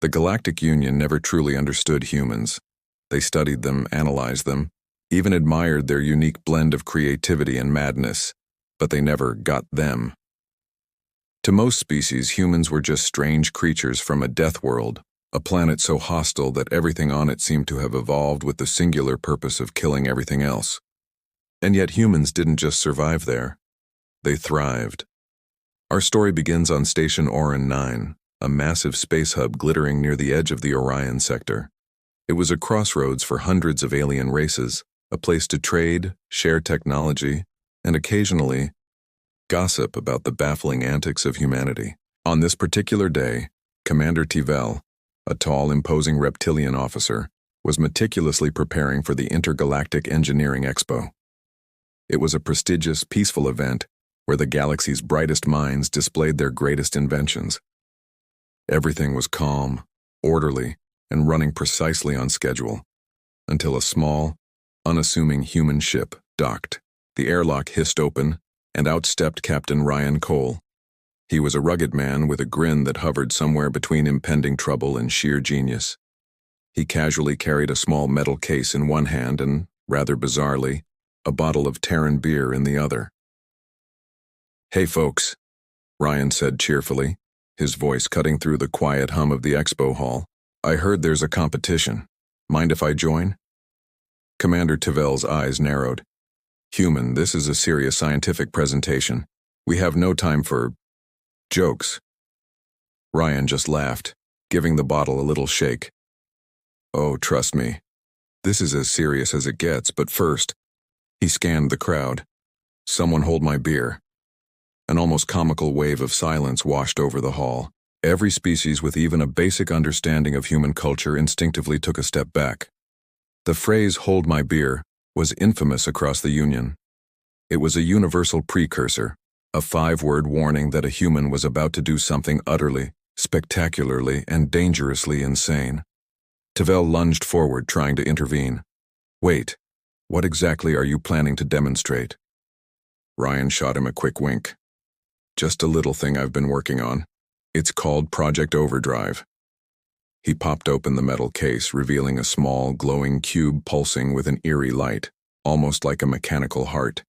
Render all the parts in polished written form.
The Galactic Union never truly understood humans. They studied them, analyzed them, even admired their unique blend of creativity and madness, but they never got them. To most species, humans were just strange creatures from a Deathworld, a planet so hostile that everything on it seemed to have evolved with the singular purpose of killing everything else. And yet humans didn't just survive there. They thrived. Our story begins on Station Orin 9, a massive space hub glittering near the edge of the Orion sector. It was a crossroads for hundreds of alien races, a place to trade, share technology, and occasionally gossip about the baffling antics of humanity. On this particular day, Commander Tivel, a tall, imposing reptilian officer, was meticulously preparing for the Intergalactic Engineering Expo. It was a prestigious, peaceful event where the galaxy's brightest minds displayed their greatest inventions. Everything was calm, orderly, and running precisely on schedule, until a small, unassuming human ship docked. The airlock hissed open, and out stepped Captain Ryan Cole. He was a rugged man with a grin that hovered somewhere between impending trouble and sheer genius. He casually carried a small metal case in one hand and, rather bizarrely, a bottle of Terran beer in the other. "Hey folks," Ryan said cheerfully, his voice cutting through the quiet hum of the expo hall. "I heard there's a competition. Mind if I join?" Commander Tivel's eyes narrowed. "Human, this is a serious scientific presentation. We have no time for jokes." Ryan just laughed, giving the bottle a little shake. "Oh, trust me. This is as serious as it gets, but first," he scanned the crowd. "Someone hold my beer." An almost comical wave of silence washed over the hall. Every species with even a basic understanding of human culture instinctively took a step back. The phrase, "hold my beer," was infamous across the Union. It was a universal precursor, a 5-word warning that a human was about to do something utterly, spectacularly, and dangerously insane. Tivel lunged forward, trying to intervene. "Wait, what exactly are you planning to demonstrate?" Ryan shot him a quick wink. "Just a little thing I've been working on. It's called Project Overdrive." He popped open the metal case, revealing a small, glowing cube pulsing with an eerie light, almost like a mechanical heart.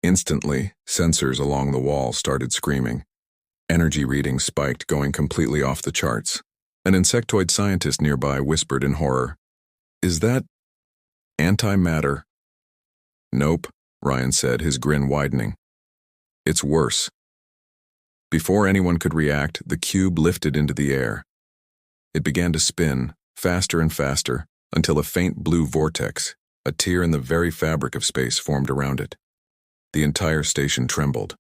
Instantly, sensors along the wall started screaming. Energy readings spiked, going completely off the charts. An insectoid scientist nearby whispered in horror, "Is that antimatter?" "Nope," Ryan said, his grin widening. "It's worse." Before anyone could react, the cube lifted into the air. It began to spin, faster and faster, until a faint blue vortex, a tear in the very fabric of space, formed around it. The entire station trembled.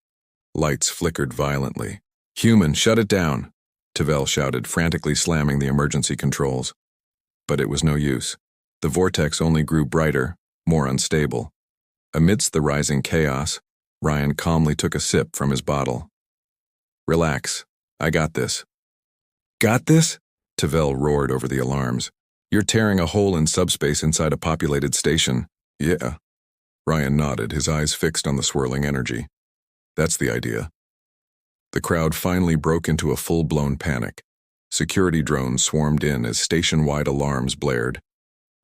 Lights flickered violently. "Human, shut it down!" Tivel shouted, frantically slamming the emergency controls. But it was no use. The vortex only grew brighter, more unstable. Amidst the rising chaos, Ryan calmly took a sip from his bottle. "Relax. I got this." "Got this?" Tivel roared over the alarms. "You're tearing a hole in subspace inside a populated station." "Yeah." Ryan nodded, his eyes fixed on the swirling energy. "That's the idea." The crowd finally broke into a full-blown panic. Security drones swarmed in as station-wide alarms blared.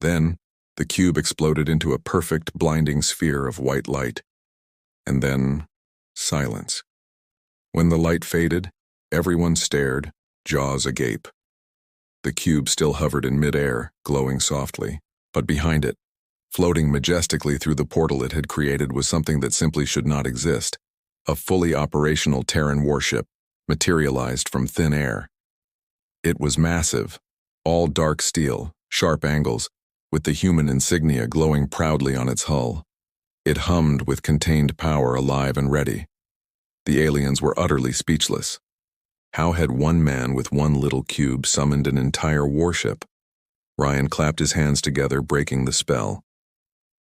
Then, the cube exploded into a perfect, blinding sphere of white light. And then, silence. When the light faded, everyone stared, jaws agape. The cube still hovered in midair, glowing softly, but behind it, floating majestically through the portal it had created, was something that simply should not exist. A fully operational Terran warship, materialized from thin air. It was massive, all dark steel, sharp angles, with the human insignia glowing proudly on its hull. It hummed with contained power, alive and ready. The aliens were utterly speechless. How had one man with one little cube summoned an entire warship? Ryan clapped his hands together, breaking the spell.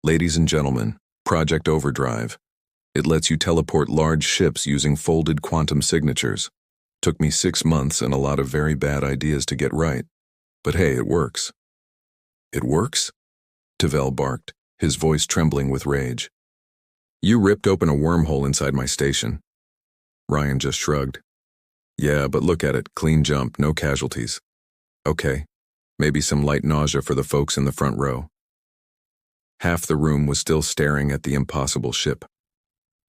"Ladies and gentlemen, Project Overdrive. It lets you teleport large ships using folded quantum signatures. Took me 6 months and a lot of very bad ideas to get right. But hey, it works." "It works?" Tivel barked, his voice trembling with rage. "You ripped open a wormhole inside my station." Ryan just shrugged. "Yeah, but look at it, clean jump, no casualties." Okay, maybe some light nausea for the folks in the front row. Half the room was still staring at the impossible ship.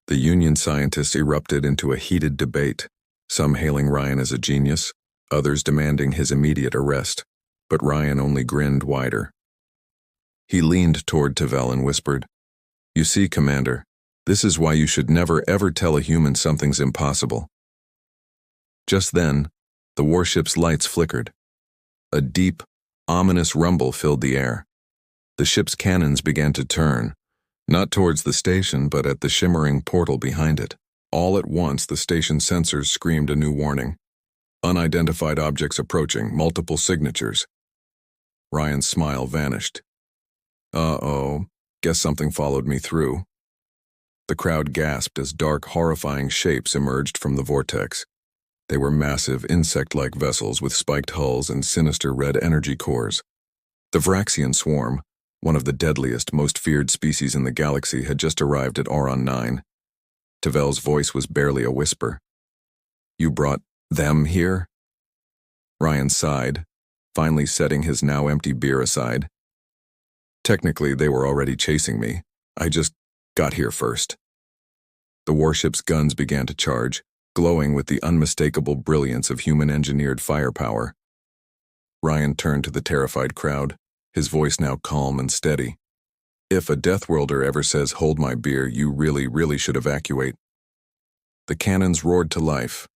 The Union scientists erupted into a heated debate, some hailing Ryan as a genius, others demanding his immediate arrest, but Ryan only grinned wider. He leaned toward Tavel and whispered, "You see, Commander, this is why you should never ever tell a human something's impossible." Just then, the warship's lights flickered. A deep, ominous rumble filled the air. The ship's cannons began to turn, not towards the station but at the shimmering portal behind it. All at once, the station sensors screamed a new warning. Unidentified objects approaching, multiple signatures. Ryan's smile vanished. Uh-oh, guess something followed me through. The crowd gasped as dark, horrifying shapes emerged from the vortex. They were massive, insect-like vessels with spiked hulls and sinister red energy cores. The Vraxian swarm, one of the deadliest, most feared species in the galaxy, had just arrived at Auron 9. Tavel's voice was barely a whisper. "You brought them here?" Ryan sighed, finally setting his now empty beer aside. "Technically, they were already chasing me. I just got here first." The warship's guns began to charge, glowing with the unmistakable brilliance of human-engineered firepower. Ryan turned to the terrified crowd, his voice now calm and steady. "If a Deathworlder ever says, 'Hold my beer,' you really should evacuate." The cannons roared to life,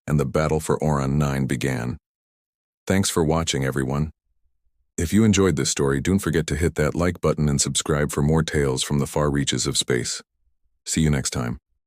and the battle for Auron 9 began. Thanks for watching, everyone. If you enjoyed this story, don't forget to hit that like button and subscribe for more tales from the far reaches of space. See you next time.